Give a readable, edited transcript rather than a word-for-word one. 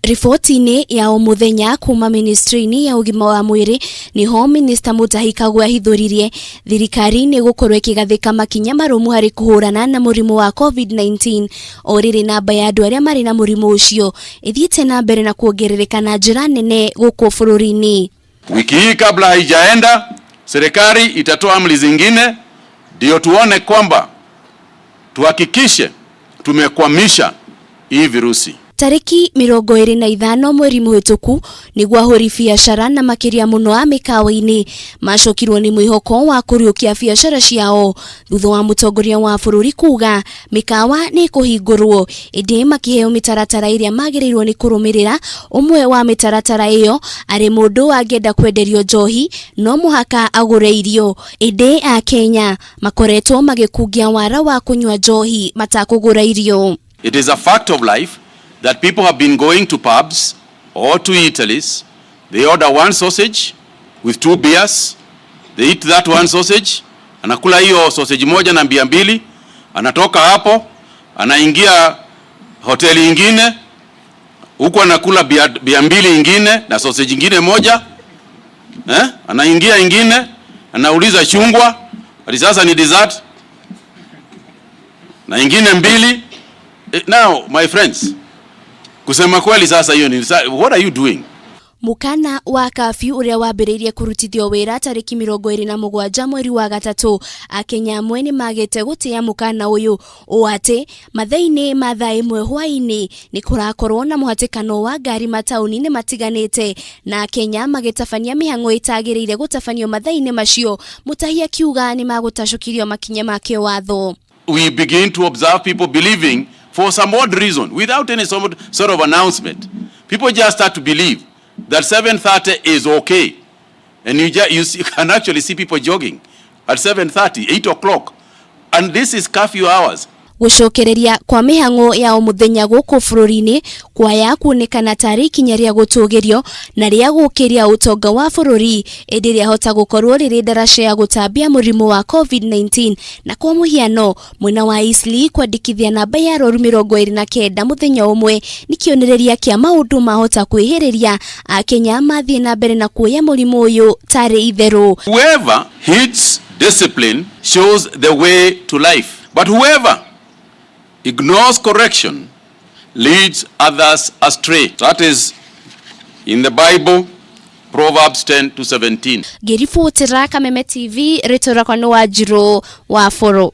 Riboti-ini ya muthenya kuma ministry-ini ya ugima wa mwiri niho Minister Mutahi Kagwe ahithuririe thirikari ni gukorwo ikigathika makinya marumu hari kuhurana na murimu wa COVID-19 oriri namba ya andu aria mari na murimu ucio ithiite na mbere na kuongerereka na njira nene guku bururi-ini. Wiki hii kabla haijaenda, serikali itatoa amri zingine ndio tuone kwamba tuhakikishe tumekwamisha hii virusi. Tariki 25 mweri muhituku niguo ahuri biashara na makiria muno a mikawa-ini macokirwo ni mwihoko wa kuriukia biashara ciao thutha wa mutongoria wa bururi kuga mikawa ni kuhingurwo indi makiheo mitaratara iria magirirwo ni kurumirira. Umwe wa mitaratara iyo ari mundu angenda kwenderio njohi no muhaka agure irio, indi akenya makoretwo magikugia wara wa kunywa njohi matakugura irio. It is a fact of life that people have been going to pubs or to eateries. They order one sausage with 2 beers. They eat that one sausage. Anakula hiyo sausage moja na bia mbili. Anatoka hapo, anaingia hoteli ingine. Huko anakula bia mbili ingine na sausage ingine moja. Anaingia ingine, anauliza chungwa. Ati sasa ni dessert. Na ingine mbili. Now, my friends, kusema kweli sasa hiyo ni what are you doing? Mukaana wa kafyu uria wambiriirie kurutithio wira tariki 27 mweri wa gatatu akenya amwe ni magete gutia mukaana uyu uate mathaini ma thaa 1 hwaini ni kurakorwo na muhatikano wa ngari matauni-ini matiganite na akenya magitabania mihang'o itagiriire gutabanio mathaini macio. Mutahi akiuga ni magutacukirio makinya make watho. We begin to observe people believing for some odd reason, without any sort of announcement, people just start to believe that 7:30 is okay, and you can actually see people jogging at 7:30, 8 o'clock, and this is curfew hours. Gucokereria kwa mihang'o ya muthenya guku bururi-ini kwaya kuonekana tariki nyaria gutugirio na ria gukiria utonga wa bururi indi ria hota gukorwo riri darasha ya gutambia murimu wa COVID-19 na kwa muhiano mwena wa Isli kwandikithia namba ya roru 29 muthenya umwe ni kionereria kia maundu mahota kwihiriria akenya mathie na mbere na kuoya murimu uyu tari itheru. Whoever hits discipline shows the way to life, but whoever ignores correction leads others astray. That is in the Bible, Proverbs 10:17. Girifutira Kameme TV, ritora kwa Wanjiru wa Foro.